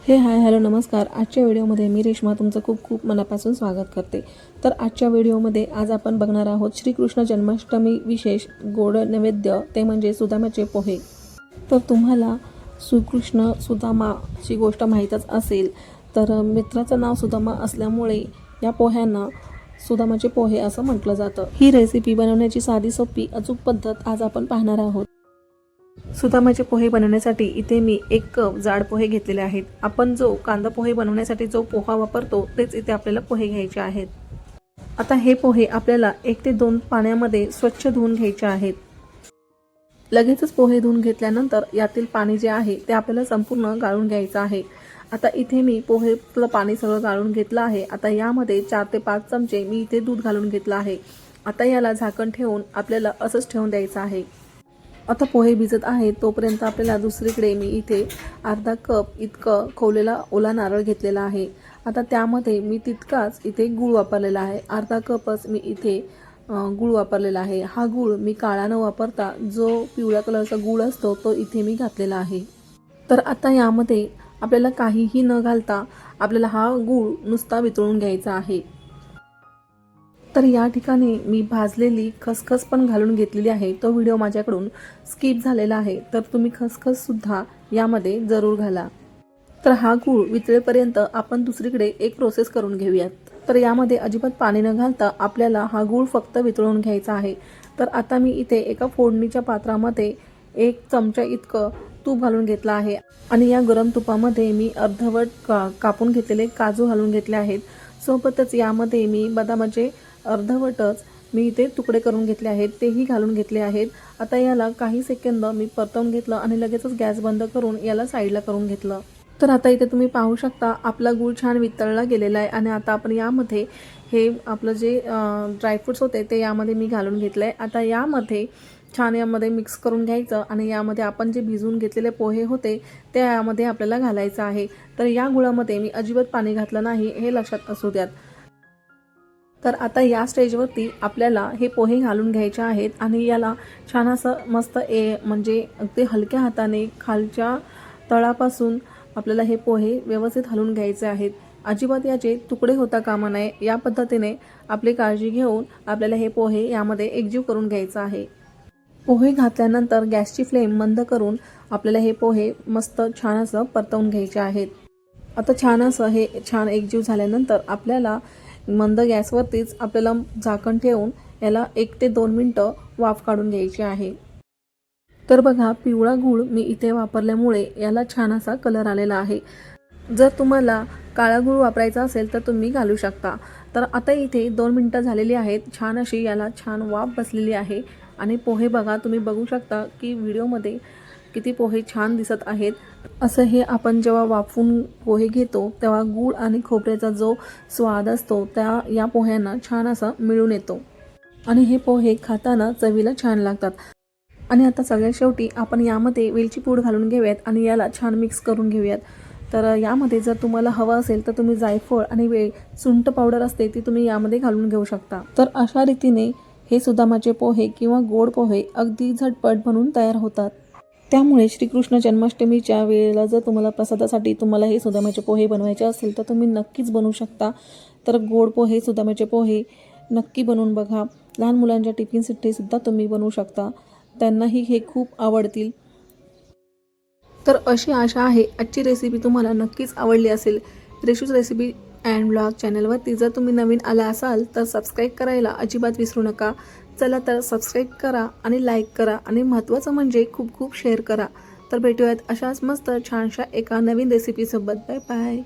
Hi hello नमस्कार। आजच्या व्हिडिओमध्ये मी रेश्मा तुमचं खूप खूप मनापासून स्वागत करते। तर आजच्या व्हिडिओमध्ये आज आपण बघणार आहोत श्रीकृष्ण जन्माष्टमी विशेष गोड नैवेद्य, ते म्हणजे सुदामाचे पोहे। तर तुम्हाला श्रीकृष्ण सुदामाची गोष्ट माहीतच असेल। तर मित्राचं नाव सुदामा असल्यामुळे या पोह्यांना सुदामाचे पोहे असं म्हटलं जातं। ही रेसिपी बनवण्याची साधी सोपी अचूक पद्धत आज आपण पाहणार आहोत। सुदामाचे पोहे बनवण्यासाठी इथे मी 1 कप जाड पोहे घेतलेले आहेत। आपण जो कांदा पोहे बनवण्यासाठी जो पोहा वापरतो तेच इथे आपल्याला पोहे घ्यायचे आहेत। आता हे पोहे आपल्याला 1 ते 2 पाण्यामध्ये स्वच्छ धुवून घ्यायचे आहेत। लगेचच पोहे धुवून घेतल्यानंतर यातील पाणी जे आहे ते आपल्याला संपूर्ण गाळून घ्यायचं आहे। आता इथे मी पोहेतलं पाणी सगळं गाळून घेतलं आहे। आता यामध्ये 4 ते 5 चमचे मी इथे दूध घालून घेतलं आहे। आता याला झाकण ठेवून आपल्याला असंच ठेवून द्यायचं आहे। आता पोहे भिजत आहेत तोपर्यंत आपल्याला दुसरीकडे मी इथे अर्धा कप इतकं खोवलेला ओला नारळ घेतलेला आहे। आता त्यामध्ये मी तितकाच इथे गूळ वापरलेला आहे। अर्धा कपच मी इथे गूळ वापरलेला आहे। हा गूळ मी काळा न वापरता जो पिवळ्या कलरचा गूळ असतो तो इथे मी घातलेला आहे। तर आता यामध्ये आपल्याला काहीही न घालता आपल्याला हा गूळ नुसता वितळून घ्यायचा आहे। तर या ठिकाणी मी भाजलेली खसखस पण घालून घेतलेली आहे। तो व्हिडिओ माझ्याकडून स्किप झालेला आहे, तर तुम्ही खसखस सुद्धा यामध्ये जरूर घाला। तर हा गूळ वितळेपर्यंत आपण दुसरीकडे एक प्रोसेस करून घेऊयात। तर यामध्ये अजिबात पाणी न घालता आपल्याला हा गूळ फक्त वितळून घ्यायचा आहे। तर आता मी इथे एका फोडणीच्या पात्रामध्ये 1 चमचा इतकं तूप घालून घेतलं आहे आणि या गरम तुपामध्ये मी अर्धवट कापून घेतलेले काजू घालून घेतले आहेत। सोबतच यामध्ये मी बदामाचे अर्धवटच मी इथे तुकडे करून घेतले आहेत, तेही घालून घेतले आहेत। आता याला काही सेकंद मी परतवून घेतलं आणि लगेचच गॅस बंद करून याला साईडला करून घेतलं। तर आता इथे तुम्ही पाहू शकता आपला गूळ छान वितळला गेलेला आहे आणि आता आपण यामध्ये हे आपलं जे ड्रायफ्रुट्स होते ते यामध्ये मी घालून घेतले आहे। आता यामध्ये छान यामध्ये मिक्स करून घ्यायचं आणि यामध्ये आपण जे भिजवून घेतलेले पोहे होते ते यामध्ये आपल्याला घालायचं आहे। तर या गुळामध्ये मी अजिबात पाणी घातलं नाही, हे लक्षात असू द्यात। तर आता या स्टेजवरती आपल्याला हे पोहे घालून घ्यायचे आहेत आणि याला छान असं मस्त म्हणजे अगदी हलक्या हाताने खालच्या तळापासून आपल्याला हे पोहे व्यवस्थित हलवून घ्यायचे आहेत। अजिबात याचे तुकडे होता कामा नये, या पद्धतीने आपली काळजी घेऊन आपल्याला हे पोहे यामध्ये एकजीव करून घ्यायचं आहे। पोहे घातल्यानंतर गॅसची फ्लेम मंद करून आपल्याला हे पोहे मस्त छान असं परतवून घ्यायचे आहेत। आता छान असं हे छान एकजीव झाल्यानंतर आपल्याला मंद गॅसवरतीच आपल्याला झाकण ठेवून याला 1 ते 2 मिनिटं वाफ काढून घ्यायची आहे। तर बघा, पिवळा गूळ मी इथे वापरल्यामुळे याला छान असा कलर आलेला आहे। जर तुम्हाला काळा गूळ वापरायचा असेल तर तुम्ही घालू शकता। तर आता इथे 2 मिनिटं झालेली आहेत, छान अशी याला छान वाफ बसलेली आहे आणि पोहे बघा, तुम्ही बघू शकता की व्हिडिओमध्ये किती पोहे छान दिसत आहेत। असं हे आपण जेव्हा वाफून पोहे घेतो तेव्हा गूळ आणि खोबऱ्याचा जो स्वाद असतो त्या या पोह्यांना छान असा मिळून येतो आणि हे पोहे खाताना चवीला छान लागतात। आणि आता सगळ्यात शेवटी आपण यामध्ये वेलची पूड घालून घेऊयात आणि याला छान मिक्स करून घेऊयात। तर यामध्ये जर तुम्हाला हवं असेल तर तुम्ही जायफळ आणि सुंठ पावडर असते ती तुम्ही यामध्ये घालून घेऊ शकता। तर अशा रीतीने हे सुदामाचे पोहे किंवा गोड पोहे अगदी झटपट बनून तयार होतात। त्यामुळे श्रीकृष्ण जन्माष्टमीच्या वेळेला जर तुम्हाला प्रसादासाठी तुम्हाला हे सुदामाचे पोहे बनवायचे असेल तर तुम्ही नक्कीच बनवू शकता। तर गोड पोहे, सुदामाचे पोहे नक्की बनवून बघा। लहान मुलांच्या टिफिनसाठी सुद्धा तुम्ही बनवू शकता, त्यांनाही हे खूप आवडतील। तर अशी आशा आहे आजची रेसिपी तुम्हाला नक्कीच आवडली असेल। रेशूज रेसिपी अँड ब्लॉग चॅनलवरती जर तुम्ही नवीन आला असाल तर सबस्क्राईब करायला अजिबात विसरू नका। चला तर सबस्क्राईब करा आणि लाईक करा आणि महत्त्वाचं म्हणजे खूप खूप शेअर करा। तर भेटूयात अशाच मस्त छानशा एका नवीन रेसिपीसोबत। Bye bye.